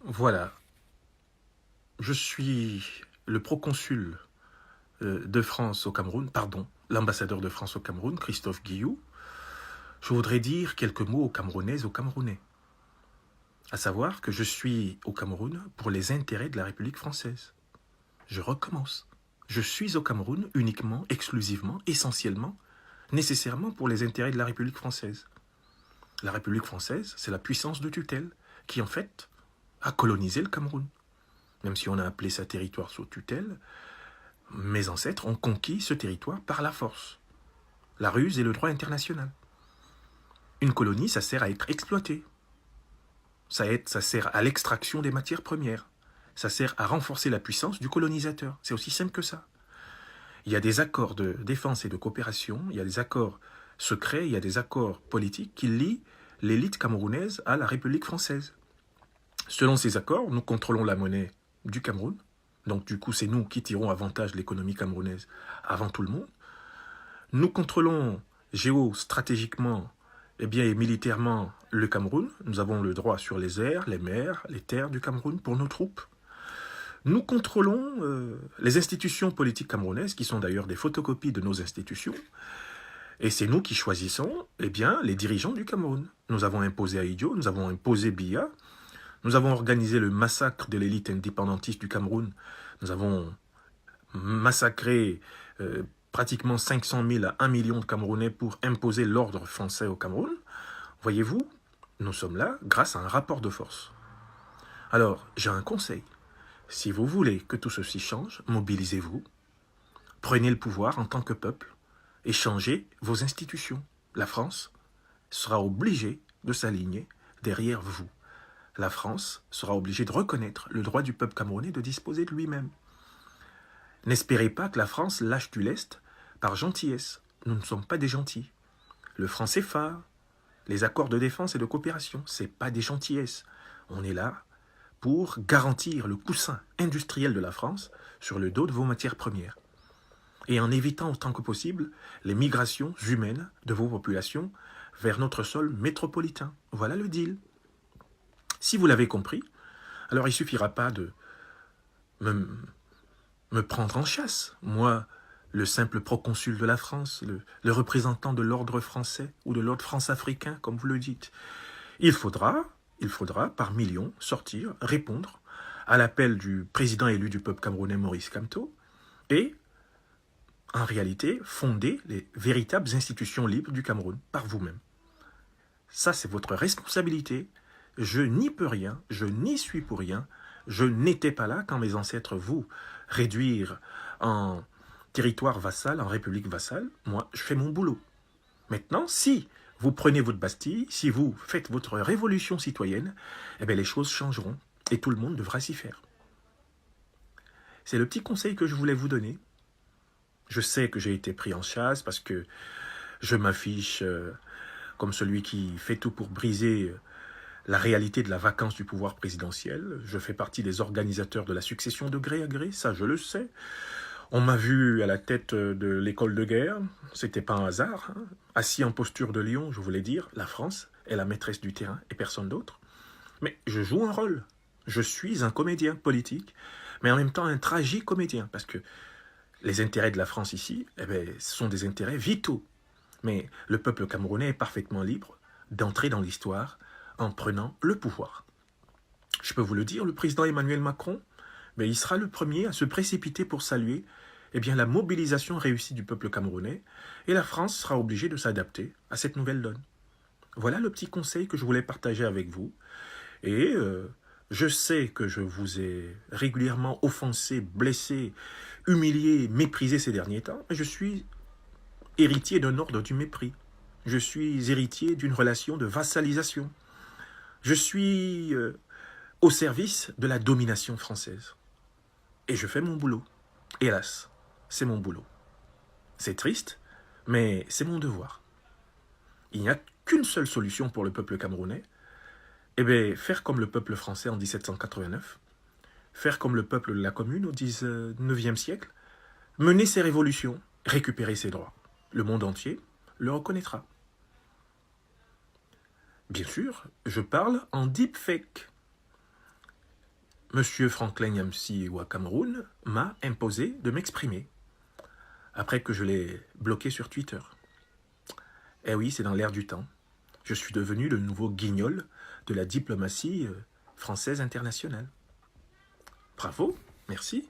Voilà, je suis le proconsul de France au Cameroun, pardon, l'ambassadeur de France au Cameroun, Christophe Guilloux. Je voudrais dire quelques mots aux Camerounaises et aux Camerounais. À savoir que je suis au Cameroun pour les intérêts de la République française. Je recommence. Je suis au Cameroun uniquement, exclusivement, essentiellement, nécessairement pour les intérêts de la République française. La République française, c'est la puissance de tutelle qui, en fait, a colonisé le Cameroun. Même si on a appelé ça territoire sous tutelle, mes ancêtres ont conquis ce territoire par la force, la ruse et le droit international. Une colonie, ça sert à être exploité. Ça sert à l'extraction des matières premières. Ça sert à renforcer la puissance du colonisateur. C'est aussi simple que ça. Il y a des accords de défense et de coopération, il y a des accords secrets, il y a des accords politiques qui lient l'élite camerounaise à la République française. Selon ces accords, nous contrôlons la monnaie du Cameroun. Donc du coup, c'est nous qui tirons avantage de l'économie camerounaise avant tout le monde. Nous contrôlons géostratégiquement et militairement le Cameroun. Nous avons le droit sur les airs, les mers, les terres du Cameroun pour nos troupes. Nous contrôlons les institutions politiques camerounaises, qui sont d'ailleurs des photocopies de nos institutions. Et c'est nous qui choisissons les dirigeants du Cameroun. Nous avons imposé Ahidjo, nous avons imposé Biya, nous avons organisé le massacre de l'élite indépendantiste du Cameroun. Nous avons massacré pratiquement 500 000 à 1 million de Camerounais pour imposer l'ordre français au Cameroun. Voyez-vous, nous sommes là grâce à un rapport de force. Alors, j'ai un conseil. Si vous voulez que tout ceci change, mobilisez-vous, prenez le pouvoir en tant que peuple et changez vos institutions. La France sera obligée de s'aligner derrière vous. La France sera obligée de reconnaître le droit du peuple camerounais de disposer de lui-même. N'espérez pas que la France lâche du lest par gentillesse. Nous ne sommes pas des gentils. Le franc CFA, les accords de défense et de coopération, ce n'est pas des gentillesses. On est là pour garantir le coussin industriel de la France sur le dos de vos matières premières. Et en évitant autant que possible les migrations humaines de vos populations vers notre sol métropolitain. Voilà le deal. Si vous l'avez compris, alors il ne suffira pas de me prendre en chasse. Moi, le simple proconsul de la France, le représentant de l'ordre français ou de l'ordre france-africain, comme vous le dites. Il faudra, par millions, sortir, répondre à l'appel du président élu du peuple camerounais, Maurice Kamto, et, en réalité, fonder les véritables institutions libres du Cameroun, par vous-même. Ça, c'est votre responsabilité. Je n'y peux rien, je n'y suis pour rien. Je n'étais pas là quand mes ancêtres vous réduirent en territoire vassal, en république vassale. Moi, je fais mon boulot. Maintenant, si vous prenez votre Bastille, si vous faites votre révolution citoyenne, les choses changeront et tout le monde devra s'y faire. C'est le petit conseil que je voulais vous donner. Je sais que j'ai été pris en chasse parce que je m'affiche comme celui qui fait tout pour briser la réalité de la vacance du pouvoir présidentiel. Je fais partie des organisateurs de la succession de gré à gré, ça je le sais. On m'a vu à la tête de l'école de guerre, c'était pas un hasard. Assis en posture de lion, je voulais dire, la France est la maîtresse du terrain et personne d'autre. Mais je joue un rôle. Je suis un comédien politique, mais en même temps un tragicomédien, parce que les intérêts de la France ici, ce sont des intérêts vitaux. Mais le peuple camerounais est parfaitement libre d'entrer dans l'histoire en prenant le pouvoir. Je peux vous le dire, le président Emmanuel Macron, il sera le premier à se précipiter pour saluer la mobilisation réussie du peuple camerounais, et la France sera obligée de s'adapter à cette nouvelle donne. Voilà le petit conseil que je voulais partager avec vous. Et je sais que je vous ai régulièrement offensé, blessé, humilié, méprisé ces derniers temps, mais je suis héritier d'un ordre du mépris. Je suis héritier d'une relation de vassalisation. Je suis au service de la domination française. Et je fais mon boulot. Hélas, c'est mon boulot. C'est triste, mais c'est mon devoir. Il n'y a qu'une seule solution pour le peuple camerounais. Faire comme le peuple français en 1789, faire comme le peuple de la Commune au 19e siècle, mener ses révolutions, récupérer ses droits. Le monde entier le reconnaîtra. Bien sûr, je parle en deepfake. Monsieur Franklin Nyamsi au Cameroun m'a imposé de m'exprimer, après que je l'ai bloqué sur Twitter. Eh oui, c'est dans l'air du temps. Je suis devenu le nouveau guignol de la diplomatie française internationale. Bravo, merci.